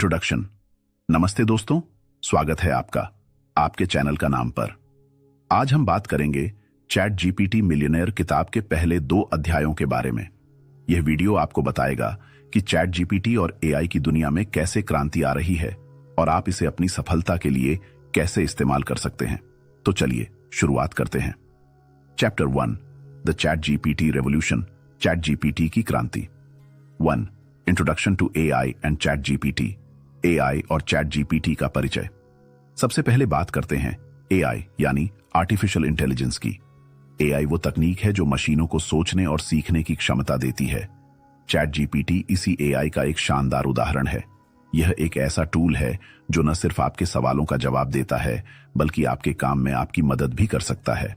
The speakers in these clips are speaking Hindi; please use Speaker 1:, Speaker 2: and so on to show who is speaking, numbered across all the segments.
Speaker 1: इंट्रोडक्शन। नमस्ते दोस्तों, स्वागत है आपका आपके चैनल का नाम पर। आज हम बात करेंगे चैट जीपीटी मिलियनेयर किताब के पहले 2 अध्यायों के बारे में। यह वीडियो आपको बताएगा कि चैट जीपीटी और एआई की दुनिया में कैसे क्रांति आ रही है और आप इसे अपनी सफलता के लिए कैसे इस्तेमाल कर सकते हैं। तो चलिए शुरुआत करते हैं। Chapter 1, the ChatGPT revolution, ChatGPT की क्रांति। 1, introduction to AI and ChatGPT, AI और चैट जीपीटी का परिचय। सबसे पहले बात करते हैं एआई यानी आर्टिफिशियल इंटेलिजेंस की। एआई वो तकनीक है जो मशीनों को सोचने और सीखने की क्षमता देती है। चैट जीपीटी इसी एआई का एक शानदार उदाहरण है। यह एक ऐसा टूल है जो न सिर्फ आपके सवालों का जवाब देता है बल्कि आपके काम में आपकी मदद भी कर सकता है।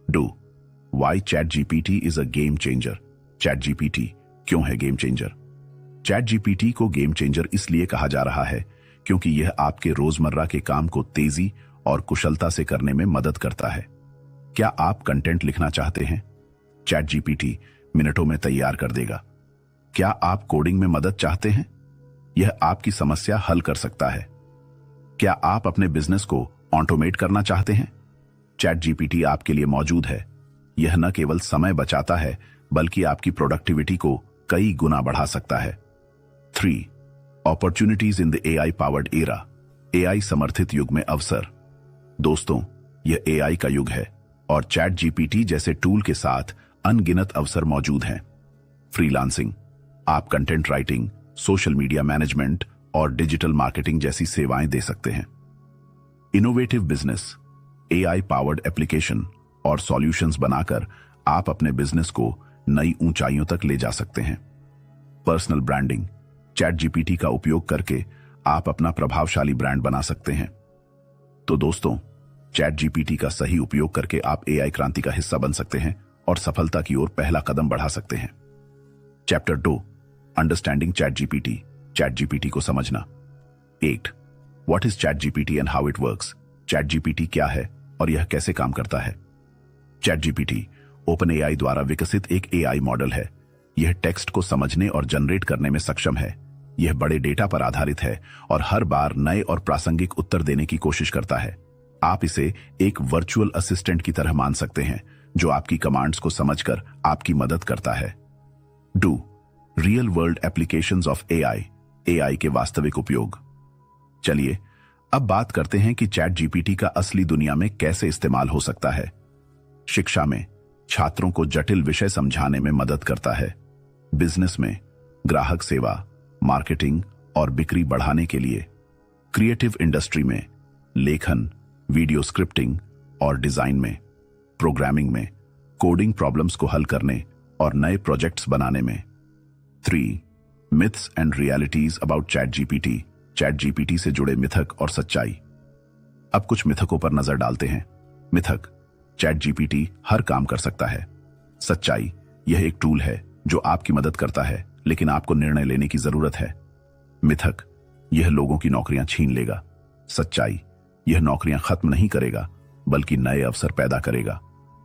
Speaker 1: 2, why chat GPT is a game changer. Chat GPT क्यों है गेम चेंजर? चैट जीपीटी को गेम चेंजर इसलिए कहा जा रहा है क्योंकि यह आपके रोजमर्रा के काम को तेजी और कुशलता से करने में मदद करता है। क्या आप कंटेंट लिखना चाहते हैं? चैट जीपीटी मिनटों में तैयार कर देगा। क्या आप कोडिंग में मदद चाहते हैं? यह आपकी समस्या हल कर सकता है। क्या आप अपने बिजनेस को ऑटोमेट करना चाहते हैं? चैट जीपीटी आपके लिए मौजूद है। यह न केवल समय बचाता है बल्कि आपकी प्रोडक्टिविटी को कई गुना बढ़ा सकता है। 3, opportunities in the AI powered era, AI समर्थित युग में अवसर। दोस्तों, यह एआई का युग है और चैट जीपीटी जैसे टूल के साथ अनगिनत अवसर मौजूद हैं। फ्रीलांसिंग, आप content writing, social media management और डिजिटल मार्केटिंग जैसी सेवाएं दे सकते हैं। Innovative business, AI powered application और सॉल्यूशंस बनाकर आप अपने बिजनेस को नई ऊंचाइयों तक ले जा सकते हैं। पर्सनल ब्रांडिंग, चैट जीपीटी का उपयोग करके आप अपना प्रभावशाली ब्रांड बना सकते हैं। तो दोस्तों, चैट जीपीटी का सही उपयोग करके आप एआई क्रांति का हिस्सा बन सकते हैं और सफलता की ओर पहला कदम बढ़ा सकते हैं। Chapter 2, understanding chat GPT, chat GPT को समझना। 8, what is chat GPT and how it works. Chat GPT क्या है और यह कैसे काम करता है? चैट जीपीटी ओपन एआई द्वारा विकसित एक एआई मॉडल है। यह टेक्स्ट को समझने और जनरेट करने में सक्षम है। यह बड़े डेटा पर आधारित है और हर बार नए और प्रासंगिक उत्तर देने की कोशिश करता है। आप इसे एक वर्चुअल असिस्टेंट की तरह मान सकते हैं जो आपकी कमांड्स को समझकर आपकी मदद करता है। 2, real world applications of AI, AI के वास्तविक उपयोग। चलिए अब बात करते हैं कि चैट जीपीटी का असली दुनिया में कैसे इस्तेमाल हो सकता है। शिक्षा में छात्रों को जटिल विषय समझाने में मदद करता है। बिजनेस में ग्राहक सेवा, मार्केटिंग और बिक्री बढ़ाने के लिए। क्रिएटिव इंडस्ट्री में लेखन, वीडियो स्क्रिप्टिंग और डिजाइन में। प्रोग्रामिंग में कोडिंग प्रॉब्लम्स को हल करने और नए प्रोजेक्ट्स बनाने में। 3, myths and realities about chat GPT, chat GPT से जुड़े मिथक और सच्चाई। अब कुछ मिथकों पर नजर डालते हैं। मिथक, चैट जीपीटी हर काम कर सकता है। सच्चाई, यह एक टूल है जो आपकी मदद करता है लेकिन आपको निर्णय लेने की जरूरत है। मिथक, यह लोगों की नौकरियां छीन लेगा। सच्चाई, यह नौकरियां खत्म नहीं करेगा बल्कि नए अवसर पैदा करेगा।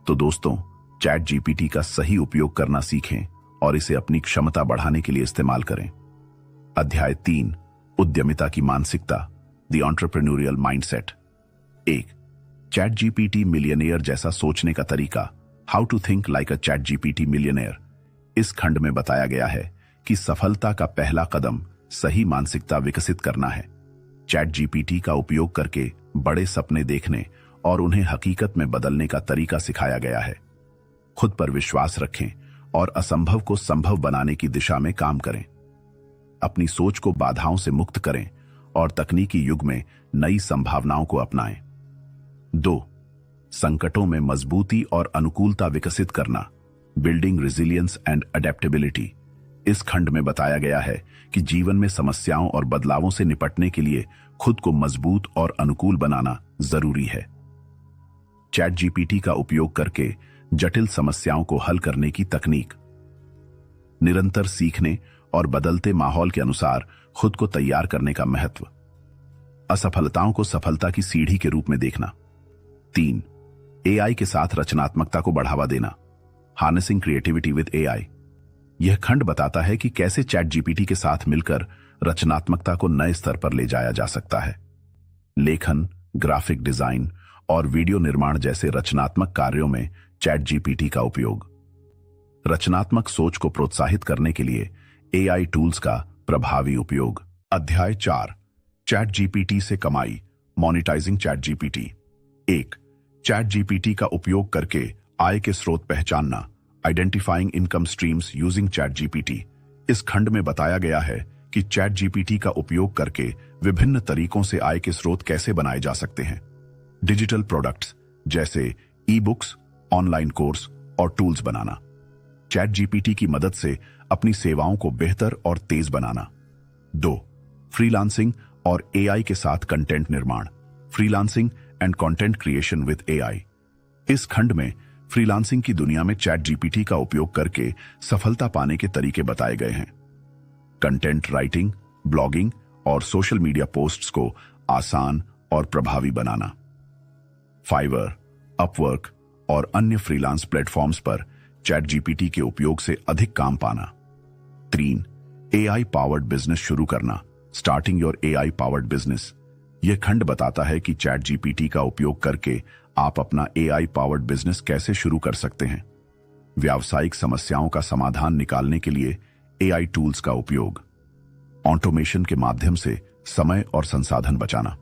Speaker 1: तो दोस्तों, चैट जीपीटी का सही उपयोग करना सीखें और इसे अपनी क्षमता बढ़ाने के लिए इस्तेमाल करें। अध्याय 3, उद्यमिता की मानसिकता, the entrepreneurial mindset. 1, ChatGPT millionaire जैसा सोचने का तरीका, how to think like a ChatGPT millionaire. इस खंड में बताया गया है कि सफलता का पहला कदम सही मानसिकता विकसित करना है। चैट जीपीटी का उपयोग करके बड़े सपने देखने और उन्हें हकीकत में बदलने का तरीका सिखाया गया है। खुद पर विश्वास रखें और असंभव को संभव बनाने की दिशा में काम करें। अपनी सोच को बाधाओं से मुक्त करें और तकनीकी युग में नई संभावनाओं को अपनाएं। 2, संकटों में मजबूती और अनुकूलता विकसित करना, बिल्डिंग रेजिलियंस एंड अडेप्टेबिलिटी। इस खंड में बताया गया है कि जीवन में समस्याओं और बदलावों से निपटने के लिए खुद को मजबूत और अनुकूल बनाना जरूरी है। चैट जीपीटी का उपयोग करके जटिल समस्याओं को हल करने की तकनीक। निरंतर सीखने और बदलते माहौल के अनुसार खुद को तैयार करने का महत्व। असफलताओं को सफलता की सीढ़ी के रूप में देखना। 3, एआई के साथ रचनात्मकता को बढ़ावा देना, हार्नेसिंग क्रिएटिविटी विद एआई। यह खंड बताता है कि कैसे चैट जीपीटी के साथ मिलकर रचनात्मकता को नए स्तर पर ले जाया जा सकता है। लेखन, ग्राफिक डिजाइन और वीडियो निर्माण जैसे रचनात्मक कार्यों में चैट जीपीटी का उपयोग। रचनात्मक सोच को प्रोत्साहित करने के लिए एआई टूल्स का प्रभावी उपयोग। अध्याय 4, चैट जीपीटी से कमाई, monetising chat GPT. 1, ChatGPT का उपयोग करके आय के स्रोत पहचानना, identifying income streams using chat GPT. इस खंड में बताया गया है कि चैट जीपीटी का उपयोग करके विभिन्न तरीकों से आय के स्रोत कैसे बनाए जा सकते हैं। डिजिटल प्रोडक्ट्स जैसे ई बुक्स, ऑनलाइन कोर्स और टूल्स बनाना। चैट जीपीटी की मदद से अपनी सेवाओं को बेहतर और तेज बनाना। 2, फ्रीलांसिंग और एआई के साथ कंटेंट निर्माण, freelancing and content creation with AI. इस खंड में फ्रीलांसिंग की दुनिया में चैट जीपीटी का उपयोग करके सफलता पाने के तरीके बताए गए हैं। कंटेंट राइटिंग, ब्लॉगिंग और सोशल मीडिया पोस्ट्स को आसान और प्रभावी बनाना। फाइवर, अपवर्क और अन्य फ्रीलांस प्लेटफॉर्म्स पर चैट जीपीटी के उपयोग से अधिक काम पाना। 3, एआई पावर्ड बिजनेस शुरू करना, starting your AI powered business. यह खंड बताता है कि चैट जीपीटी का उपयोग करके आप अपना एआई पावर्ड बिजनेस कैसे शुरू कर सकते हैं। व्यावसायिक समस्याओं का समाधान निकालने के लिए एआई टूल्स का उपयोग। ऑटोमेशन के माध्यम से समय और संसाधन बचाना।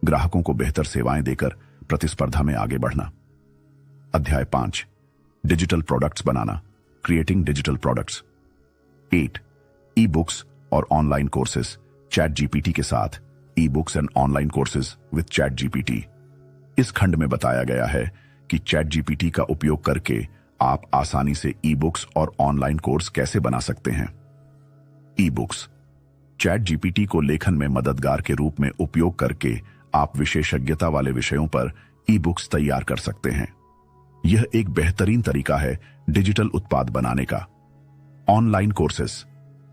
Speaker 1: ग्राहकों को बेहतर सेवाएं देकर प्रतिस्पर्धा में आगे बढ़ना। अध्याय 5, डिजिटल प्रोडक्ट्स बनाना, creating digital products. 8, e books और ऑनलाइन कोर्सेस, चैट जीपीटी के साथ e books and online courses with ChatGPT. इस खंड में बताया गया है कि चैट जीपीटी का उपयोग करके आप आसानी से ई बुक्स और ऑनलाइन कोर्स कैसे बना सकते हैं। ई बुक्स, चैट जीपीटी को लेखन में मददगार के रूप में उपयोग करके आप विशेषज्ञता वाले विषयों पर ई बुक्स तैयार कर सकते हैं। यह एक बेहतरीन तरीका है डिजिटल उत्पाद बनाने का। ऑनलाइन कोर्सेस,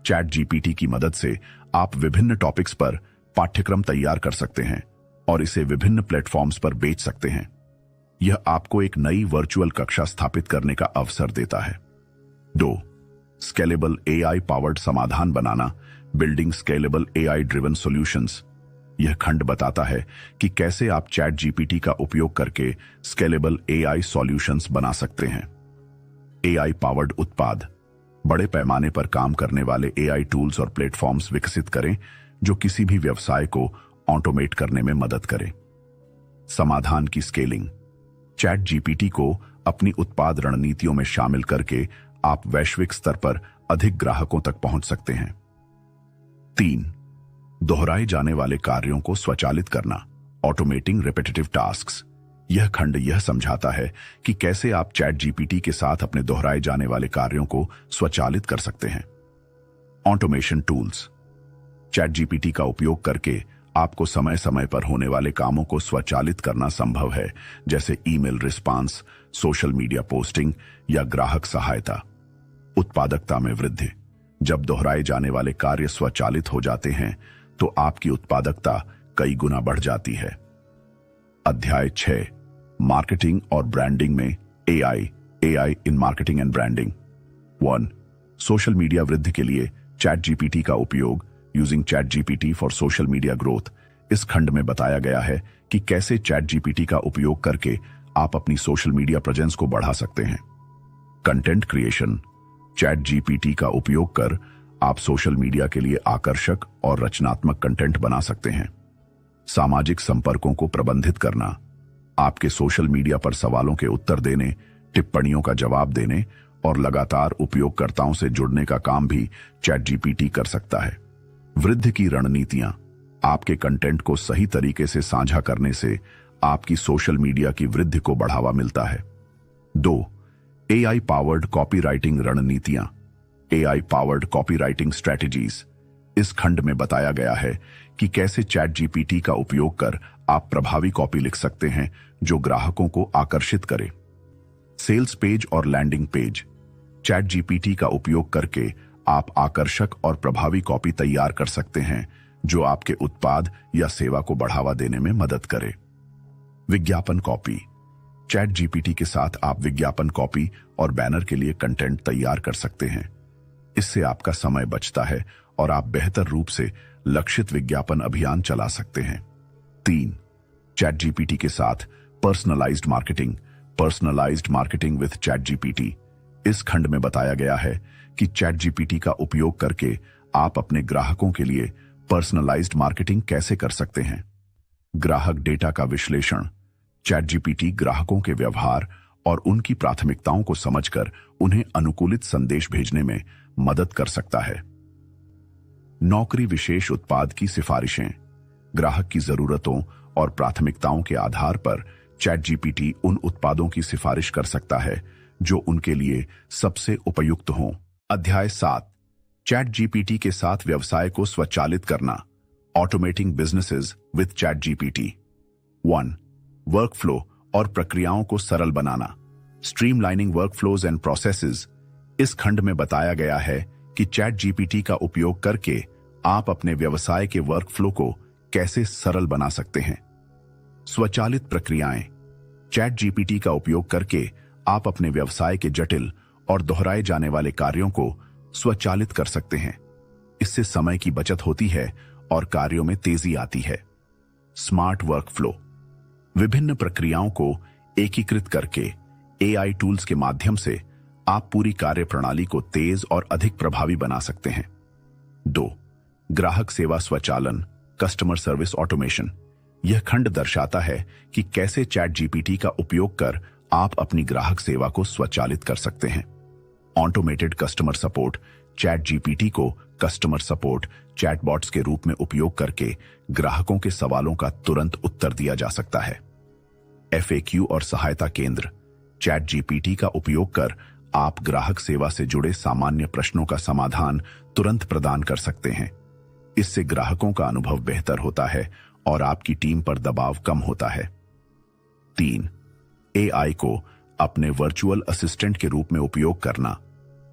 Speaker 1: चैट जीपीटी की मदद से आप विभिन्न टॉपिक्स पर पाठ्यक्रम तैयार कर सकते हैं और इसे विभिन्न प्लेटफॉर्म्स पर बेच सकते हैं। यह आपको एक नई वर्चुअल कक्षा स्थापित करने का अवसर देता है। 2, स्केलेबल एआई पावर्ड समाधान बनाना, building scalable AI driven solutions. यह खंड बताता है कि कैसे आप चैट जीपीटी का उपयोग करके स्केलेबल एआई सॉल्यूशंस बना सकते हैं। एआई पावर्ड उत्पाद, बड़े पैमाने पर काम करने वाले एआई टूल्स और प्लेटफॉर्म्स विकसित करें जो किसी भी व्यवसाय को ऑटोमेट करने में मदद करें। समाधान की स्केलिंग, चैट जीपीटी को अपनी उत्पाद रणनीतियों में शामिल करके आप वैश्विक स्तर पर अधिक ग्राहकों तक पहुंच सकते हैं। 3, दोहराए जाने वाले कार्यों को स्वचालित करना, ऑटोमेटिंग रिपीटेटिव टास्क्स। यह खंड यह समझाता है कि कैसे आप चैट जीपीटी के साथ अपने दोहराए जाने वाले कार्यों को स्वचालित कर सकते हैं। ऑटोमेशन टूल्स, चैट जीपीटी का उपयोग करके आपको समय समय पर होने वाले कामों को स्वचालित करना संभव है, जैसे email response, social media posting या ग्राहक सहायता। उत्पादकता में वृद्धि, जब दोहराए जाने वाले कार्य स्वचालित हो जाते हैं तो आपकी उत्पादकता कई गुना बढ़ जाती है। अध्याय 6, मार्केटिंग और ब्रांडिंग में AI in marketing and branding. 1, social media वृद्धि के लिए चैट जीपीटी का उपयोग, using chat GPT for social media growth. इस खंड में बताया गया है कि कैसे चैट जीपीटी का उपयोग करके आप अपनी सोशल मीडिया प्रेजेंस को बढ़ा सकते हैं। कंटेंट क्रिएशन, चैट जीपीटी का उपयोग कर आप सोशल मीडिया के लिए आकर्षक और रचनात्मक कंटेंट बना सकते हैं। सामाजिक संपर्कों को प्रबंधित करना, आपके सोशल मीडिया पर सवालों के उत्तर देने, टिप्पणियों का जवाब देने और लगातार उपयोगकर्ताओं से जुड़ने का काम भी चैट जीपीटी कर सकता है। वृद्धि की रणनीतियां, आपके कंटेंट को सही तरीके से साझा करने से आपकी सोशल मीडिया की वृद्धि को बढ़ावा मिलता है। 2, एआई पावर्ड कॉपीराइटिंग रणनीतियां, एआई पावर्ड कॉपीराइटिंग स्ट्रेटजीज। इस खंड में बताया गया है कि कैसे चैट जीपीटी का उपयोग कर आप प्रभावी कॉपी लिख सकते हैं जो ग्राहकों को आकर्षित करे। सेल्स पेज और लैंडिंग पेज, चैट जीपीटी का उपयोग करके आप आकर्षक और प्रभावी कॉपी तैयार कर सकते हैं जो आपके उत्पाद या सेवा को बढ़ावा देने में मदद करे। विज्ञापन कॉपी, चैट जीपीटी के साथ आप विज्ञापन कॉपी और बैनर के लिए कंटेंट तैयार कर सकते हैं। इससे आपका समय बचता है और आप बेहतर रूप से लक्षित विज्ञापन अभियान चला सकते हैं। 3. चैट जीपीटी के साथ personalised marketing with chat GPT. इस खंड में बताया गया है कि चैट जीपीटी का उपयोग करके आप अपने ग्राहकों के लिए पर्सनलाइज्ड मार्केटिंग कैसे कर सकते हैं। ग्राहक डेटा का विश्लेषण। चैट जीपीटी ग्राहकों के व्यवहार और उनकी प्राथमिकताओं को समझकर उन्हें अनुकूलित संदेश भेजने में मदद कर सकता है। नौकरी विशेष उत्पाद की सिफारिशें। ग्राहक की जरूरतों और प्राथमिकताओं के आधार पर चैट जीपीटी उन उत्पादों की सिफारिश कर सकता है जो उनके लिए सबसे उपयुक्त हों। अध्याय 7, चैट जीपीटी के साथ व्यवसाय को स्वचालित करना। Automating businesses with ChatGPT. 1. Workflow और प्रक्रियाओं को सरल बनाना। Streamlining workflows and processes. इस खंड में बताया गया है कि चैट जीपीटी का उपयोग करके आप अपने व्यवसाय के वर्कफ्लो को कैसे सरल बना सकते हैं। स्वचालित प्रक्रियाएं। चैट जीपीटी का उपयोग करके आप अपने व्यवसाय के जटिल और दोहराए जाने वाले कार्यों को स्वचालित कर सकते हैं। इससे समय की बचत होती है और कार्यों में तेजी आती है। Smart workflow. विभिन्न प्रक्रियाओं को एकीकृत करके एआई टूल्स के माध्यम से आप पूरी कार्यप्रणाली को तेज और अधिक प्रभावी बना सकते हैं। 2. ग्राहक सेवा स्वचालन, कस्टमर सर्विस ऑटोमेशन। यह खंड दर्शाता है कि कैसे चैट जीपीटी का उपयोग कर आप अपनी ग्राहक सेवा को स्वचालित कर सकते हैं। Automated customer support. Chat GPT को कस्टमर सपोर्ट चैटबॉट्स के रूप में उपयोग करके ग्राहकों के सवालों का तुरंत उत्तर दिया जा सकता है। एफएक्यू और सहायता केंद्र। चैट जीपीटी का उपयोग कर आप ग्राहक सेवा से जुड़े सामान्य प्रश्नों का समाधान तुरंत प्रदान कर सकते हैं। इससे ग्राहकों का अनुभव बेहतर होता है और आपकी टीम पर दबाव कम होता है। 3. एआई को अपने वर्चुअल असिस्टेंट के रूप में उपयोग करना।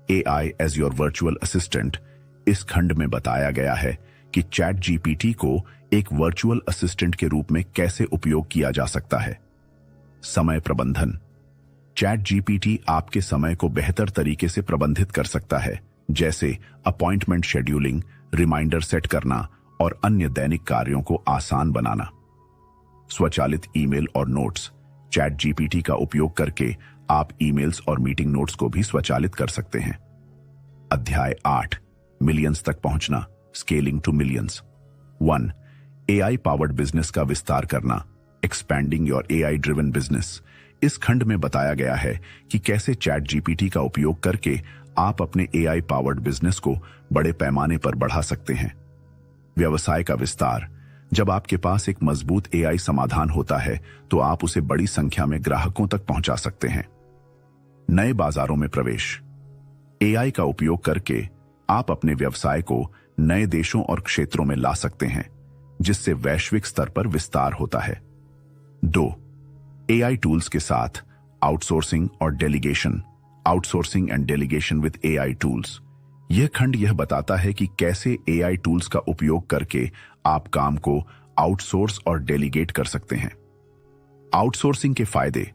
Speaker 1: AI as your virtual assistant. इस खंड में बताया गया है कि चैट जीपीटी को एक वर्चुअल असिस्टेंट के रूप में कैसे उपयोग किया जा सकता है। समय प्रबंधन। चैट जीपीटी आपके समय को बेहतर तरीके से प्रबंधित कर सकता है, जैसे अपॉइंटमेंट शेड्यूलिंग, रिमाइंडर सेट करना और अन्य दैनिक कार्यों को आसान बनाना। स्वचालित ईमेल और नोट्स। चैट जीपीटी का उपयोग करके आप ईमेल्स और मीटिंग नोट्स को भी स्वचालित कर सकते हैं। अध्याय 8, मिलियंस तक पहुंचना, scaling to millions. 1. AI powered business का विस्तार करना, expanding your AI driven business. इस खंड में बताया गया है कि कैसे चैट जीपीटी का उपयोग करके आप अपने एआई पावर्ड बिजनेस को बड़े पैमाने पर बढ़ा सकते हैं। व्यवसाय का विस्तार। जब आपके पास एक मजबूत एआई समाधान होता है तो आप उसे बड़ी संख्या में ग्राहकों तक पहुंचा सकते हैं। नए बाजारों में प्रवेश। एआई का उपयोग करके आप अपने व्यवसाय को नए देशों और क्षेत्रों में ला सकते हैं, जिससे वैश्विक स्तर पर विस्तार होता है। 2. एआई टूल्स के साथ आउटसोर्सिंग और delegation. Outsourcing and delegation with AI tools. यह खंड यह बताता है कि कैसे एआई टूल्स का उपयोग करके आप काम को आउटसोर्स और डेलीगेट कर सकते हैं। आउटसोर्सिंग के फायदे।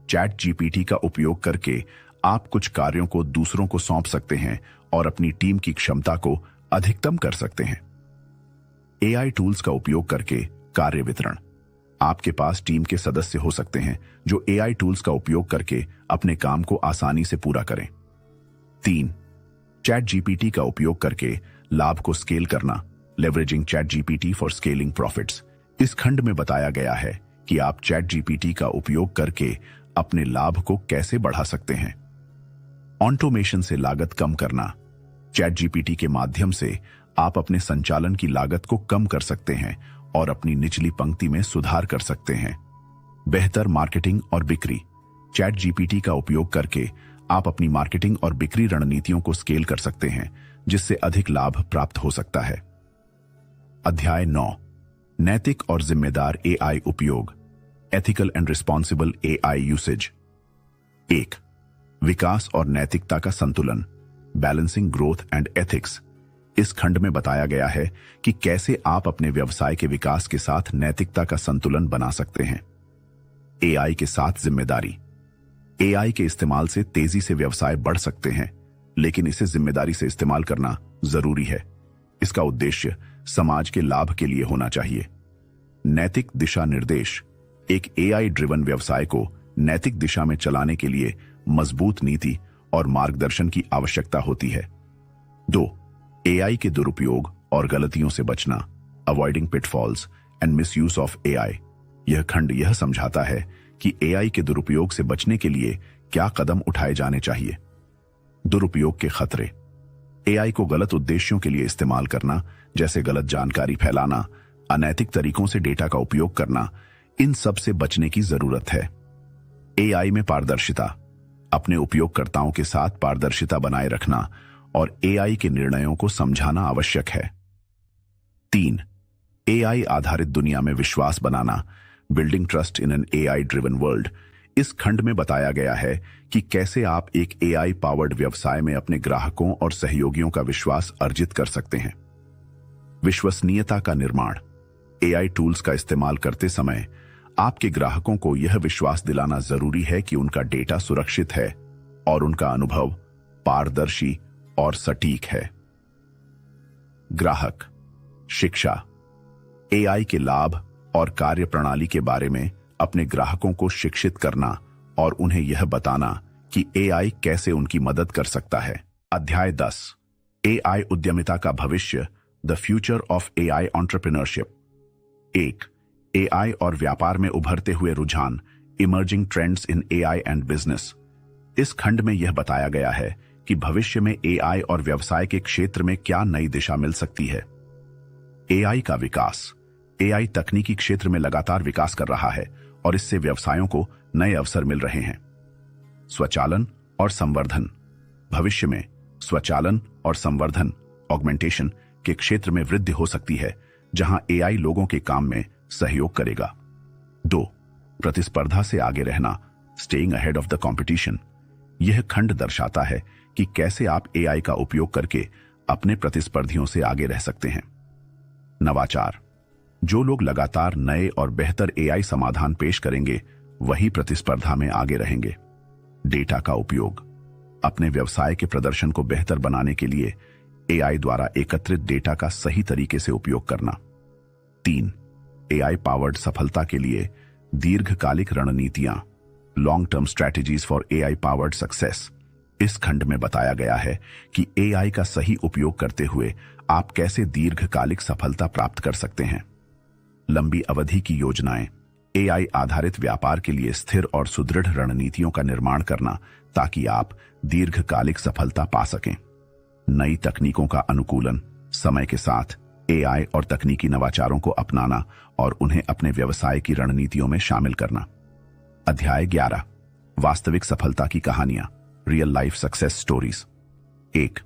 Speaker 1: चैट जीपीटी का उपयोग करके आप कुछ कार्यों को दूसरों को सौंप सकते हैं और अपनी टीम की क्षमता को अधिकतम कर सकते हैं। एआई टूल्स का उपयोग करके कार्य वितरण। आपके पास टीम के सदस्य हो सकते हैं जो एआई टूल्स का उपयोग करके अपने काम को आसानी से पूरा करें। 3. चैट जीपीटी का उपयोग करके लाभ को स्केल करना, leveraging chat GPT for scaling profits. इस खंड में बताया गया है कि आप चैट जीपीटी का उपयोग करके अपने लाभ को कैसे बढ़ा सकते हैं। ऑटोमेशन से लागत कम करना। चैट जीपीटी के माध्यम से आप अपने संचालन की लागत को कम कर सकते हैं और अपनी निचली पंक्ति में सुधार कर सकते हैं। बेहतर मार्केटिंग और बिक्री। चैट जीपीटी का उपयोग करके आप अपनी मार्केटिंग और बिक्री रणनीतियों को स्केल कर सकते हैं, जिससे अधिक लाभ प्राप्त हो सकता है। अध्याय 9, नैतिक और जिम्मेदार एआई उपयोग, ethical and responsible AI usage. 1. विकास और नैतिकता का संतुलन, बैलेंसिंग ग्रोथ एंड एथिक्स। इस खंड में बताया गया है कि कैसे आप अपने व्यवसाय के विकास के साथ नैतिकता का संतुलन बना सकते हैं। एआई के साथ जिम्मेदारी। एआई के इस्तेमाल से तेजी से व्यवसाय बढ़ सकते हैं, लेकिन इसे जिम्मेदारी से इस्तेमाल करना जरूरी है। इसका उद्देश्य समाज के लाभ के लिए होना चाहिए। नैतिक दिशा निर्देश। एक एआई ड्रिवन व्यवसाय को नैतिक दिशा में चलाने के लिए मजबूत नीति और मार्गदर्शन की आवश्यकता होती है। 2. एआई के दुरुपयोग और गलतियों से बचना। Avoiding pitfalls and misuse of AI. यह खंड यह समझाता है कि एआई के दुरुपयोग से बचने के लिए क्या कदम उठाए जाने चाहिए। दुरुपयोग के खतरे। एआई को गलत उद्देश्यों के लिए इस्तेमाल करना, जैसे गलत जानकारी फैलाना, अनैतिक तरीकों से डेटा का उपयोग करना, इन सब से बचने की जरूरत है। एआई में पारदर्शिता। अपने उपयोगकर्ताओं के साथ पारदर्शिता बनाए रखना और एआई के निर्णयों को समझाना आवश्यक है। 3. एआई आधारित दुनिया में विश्वास बनाना। Building trust in an AI driven world. इस खंड में बताया गया है कि कैसे आप एक एआई पावर्ड व्यवसाय में अपने ग्राहकों और सहयोगियों का विश्वास अर्जित कर सकते हैं। विश्वसनीयता का निर्माण। एआई टूल्स का इस्तेमाल करते समय आपके ग्राहकों को यह विश्वास दिलाना जरूरी है कि उनका डेटा सुरक्षित है और उनका अनुभव पारदर्शी और सटीक है। ग्राहक शिक्षा। एआई के लाभ और कार्यप्रणाली के बारे में अपने ग्राहकों को शिक्षित करना और उन्हें यह बताना कि एआई कैसे उनकी मदद कर सकता है। अध्याय 10। एआई उद्यमिता का भविष्य। The future of AI entrepreneurship. 1. AI और व्यापार में उभरते हुए रुझान। Emerging trends in AI and business. इस खंड में यह बताया गया है कि भविष्य में एआई और व्यवसाय के क्षेत्र में क्या नई दिशा मिल सकती है। एआई का विकास। एआई तकनीकी क्षेत्र में लगातार विकास कर रहा है और इससे व्यवसायों को नए अवसर मिल रहे हैं। स्वचालन और संवर्धन। भविष्य में स्वचालन और संवर्धन ऑगमेंटेशन के क्षेत्र में वृद्धि हो सकती है, जहां एआई लोगों के काम में सहयोग करेगा। 2. प्रतिस्पर्धा से आगे रहना। Staying ahead of the competition. यह खंड दर्शाता है कि कैसे आप एआई का उपयोग करके अपने प्रतिस्पर्धियों से आगे रह सकते हैं। नवाचार। जो लोग लगातार नए और बेहतर एआई समाधान पेश करेंगे वही प्रतिस्पर्धा में आगे रहेंगे। डेटा का उपयोग। अपने व्यवसाय के प्रदर्शन को बेहतर बनाने के लिए एआई द्वारा एकत्रित डेटा का सही तरीके से उपयोग करना। 3. एआई पावर्ड सफलता के लिए दीर्घकालिक रणनीतियां। Long term strategies for AI powered success. इस खंड में बताया गया है कि एआई का सही उपयोग करते हुए आप कैसे दीर्घकालिक सफलता प्राप्त कर सकते हैं। लंबी अवधि की योजनाएं। एआई आधारित व्यापार के लिए स्थिर और सुदृढ़ रणनीतियों का निर्माण करना ताकि आप दीर्घकालिक सफलता पा सकें। नई तकनीकों का अनुकूलन। समय के साथ एआई और तकनीकी नवाचारों को अपनाना और उन्हें अपने व्यवसाय की रणनीतियों में शामिल करना। अध्याय 11। वास्तविक सफलता की कहानियां। Real life success stories. 1.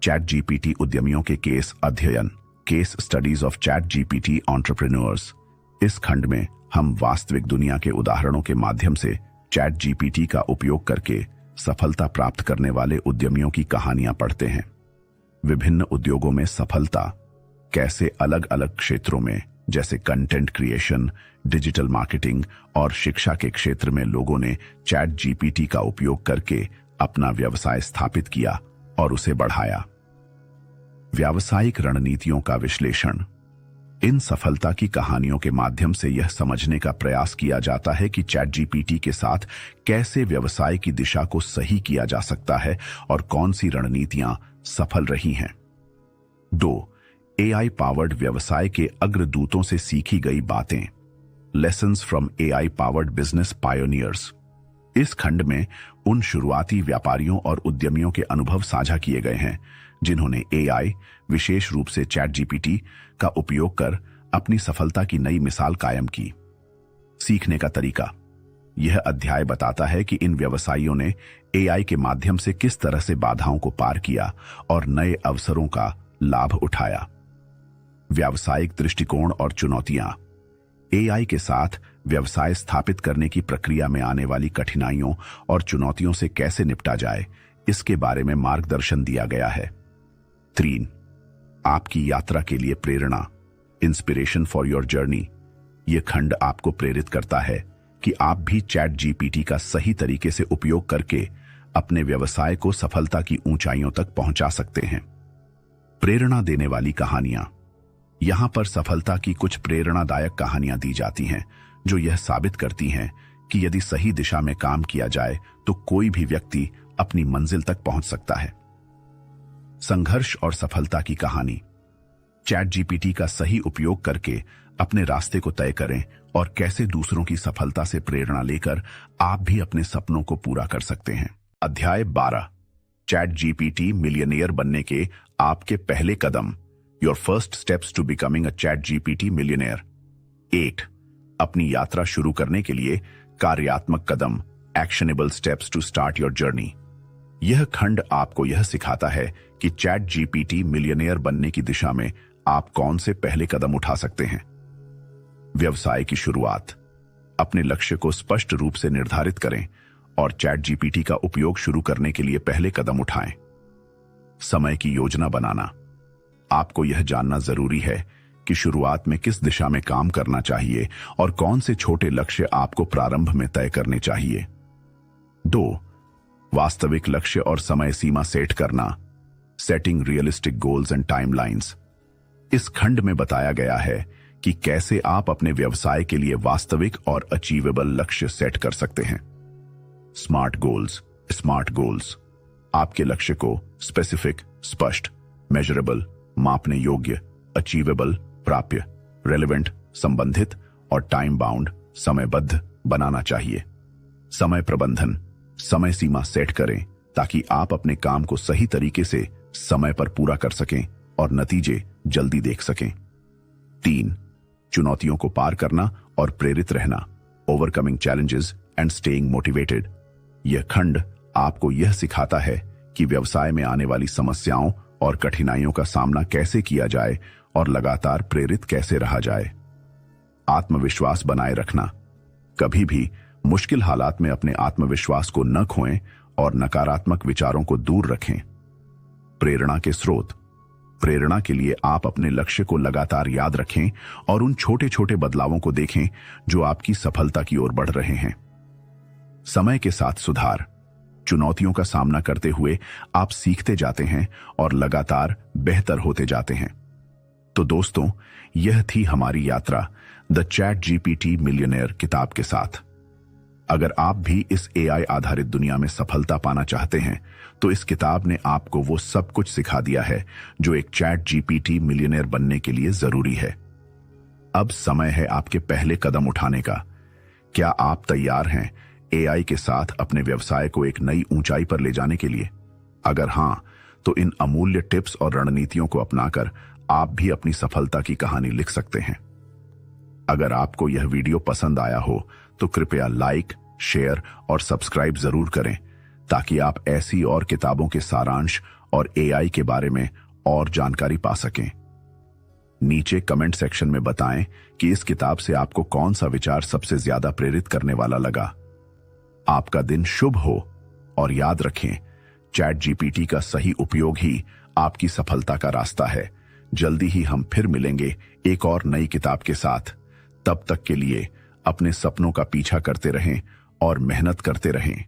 Speaker 1: Chat GPT उद्यमियों के केस अध्ययन। Case studies of chat GPT entrepreneurs. इस खंड में हम वास्तविक दुनिया के उदाहरणों के माध्यम से चैट जीपीटी का उपयोग करके सफलता प्राप्त करने वाले उद्यमियों की कहानियां पढ़ते हैं। विभिन्न उद्योगों में सफलता कैसे अलग अलग क्षेत्रों में जैसे कंटेंट क्रिएशन, डिजिटल मार्केटिंग और शिक्षा के क्षेत्र में लोगों ने चैट जीपीटी का उपयोग करके अपना व्यवसाय स्थापित किया और उसे बढ़ाया। व्यावसायिक रणनीतियों का विश्लेषण। इन सफलता की कहानियों के माध्यम से यह समझने का प्रयास किया जाता है कि चैट जीपीटी के साथ कैसे व्यवसाय की दिशा को सही किया जा सकता है और कौन सी रणनीतियां सफल रही हैं। 2. एआई पावर्ड व्यवसाय के अग्रदूतों से सीखी गई बातें। Lessons from AI powered business pioneers. इस खंड में उन शुरुआती व्यापारियों और उद्यमियों के अनुभव साझा किए गए हैं जिन्होंने एआई, विशेष रूप से चैट जीपीटी का उपयोग कर अपनी सफलता की नई मिसाल कायम की। सीखने का तरीका। यह अध्याय बताता है कि इन व्यवसायियों ने एआई के माध्यम से किस तरह से बाधाओं को पार किया और नए अवसरों का लाभ उठाया। व्यावसायिक दृष्टिकोण और चुनौतियां। एआई के साथ व्यवसाय स्थापित करने की प्रक्रिया में आने वाली कठिनाइयों और चुनौतियों से कैसे निपटा जाए, इसके बारे में मार्गदर्शन दिया गया है। 3. आपकी यात्रा के लिए प्रेरणा। Inspiration for your journey. यह खंड आपको प्रेरित करता है कि आप भी चैट जीपीटी का सही तरीके से उपयोग करके अपने व्यवसाय को सफलता की ऊंचाइयों तक पहुंचा सकते हैं। प्रेरणा देने वाली कहानियां। यहां पर सफलता की कुछ प्रेरणादायक कहानियां दी जाती हैं जो यह साबित करती हैं कि यदि सही दिशा में काम किया जाए तो कोई भी व्यक्ति अपनी मंजिल तक पहुंच सकता है। संघर्ष और सफलता की कहानी। चैट जीपीटी का सही उपयोग करके अपने रास्ते को तय करें और कैसे दूसरों की सफलता से प्रेरणा लेकर आप भी अपने सपनों को पूरा कर सकते हैं। अध्याय 12, चैट जीपीटी मिलियनेयर बनने के आपके पहले कदम। Your first steps to becoming a ChatGPT millionaire. 8, अपनी यात्रा शुरू करने के लिए कार्यात्मक कदम, actionable steps to start your journey. यह खंड आपको यह सिखाता है कि चैट जीपीटी मिलियनेयर बनने की दिशा में आप कौन से पहले कदम उठा सकते हैं। व्यवसाय की शुरुआत। अपने लक्ष्य को स्पष्ट रूप से निर्धारित करें और चैट जीपीटी का उपयोग शुरू करने के लिए पहले कदम उठाएं। समय की योजना बनाना। आपको यह जानना जरूरी है कि शुरुआत में किस दिशा में काम करना चाहिए और कौन से छोटे लक्ष्य आपको प्रारंभ में तय करने चाहिए। 2, वास्तविक लक्ष्य और समय सीमा सेट करना। Setting realistic goals and timelines. इस खंड में बताया गया है कि कैसे आप अपने व्यवसाय के लिए वास्तविक और अचीवेबल लक्ष्य सेट कर सकते हैं। Smart goals. स्मार्ट गोल्स आपके लक्ष्य को स्पेसिफिक, स्पष्ट, मेजरेबल, मापने योग्य, अचीवेबल, प्राप्य, रेलेवेंट, संबंधित और टाइम बाउंड, समयबद्ध बनाना चाहिए। समय प्रबंधन। समय सीमा सेट करें ताकि आप अपने काम को सही तरीके से समय पर पूरा कर सकें और नतीजे जल्दी देख सकें। 3, चुनौतियों को पार करना और प्रेरित रहना। Overcoming challenges and staying motivated. यह खंड आपको यह सिखाता है कि व्यवसाय में आने वाली समस्याओं और कठिनाइयों का सामना कैसे किया जाए और लगातार प्रेरित कैसे रहा जाए। आत्मविश्वास बनाए रखना। कभी भी मुश्किल हालात में अपने आत्मविश्वास को न खोएं और नकारात्मक विचारों को दूर रखें। प्रेरणा के स्रोत। प्रेरणा के लिए आप अपने लक्ष्य को लगातार याद रखें और उन छोटे छोटे बदलावों को देखें जो आपकी सफलता की ओर बढ़ रहे हैं। समय के साथ सुधार। चुनौतियों का सामना करते हुए आप सीखते जाते हैं और लगातार बेहतर होते जाते हैं। तो दोस्तों, यह थी हमारी यात्रा द चैट जीपीटी मिलियनेयर किताब के साथ। अगर आप भी इस एआई आधारित दुनिया में सफलता पाना चाहते हैं तो इस किताब ने आपको वो सब कुछ सिखा दिया है जो एक चैट जीपीटी मिलियनेयर बनने के लिए जरूरी है। अब समय है आपके पहले कदम उठाने का। क्या आप तैयार हैं एआई के साथ अपने व्यवसाय को एक नई ऊंचाई पर ले जाने के लिए? अगर हां, तो इन अमूल्य टिप्स और रणनीतियों को अपनाकर आप भी अपनी सफलता की कहानी लिख सकते हैं। अगर आपको यह वीडियो पसंद आया हो तो कृपया लाइक, शेयर और सब्सक्राइब जरूर करें ताकि आप ऐसी और किताबों के सारांश और एआई के बारे में और जानकारी पा सकें। नीचे कमेंट सेक्शन में बताएं कि इस किताब से आपको कौन सा विचार सबसे ज्यादा प्रेरित करने वाला लगा। आपका दिन शुभ हो और याद रखें, चैट जीपीटी का सही उपयोग ही आपकी सफलता का रास्ता है। जल्दी ही हम फिर मिलेंगे एक और नई किताब के साथ। तब तक के लिए अपने सपनों का पीछा करते रहें और मेहनत करते रहें।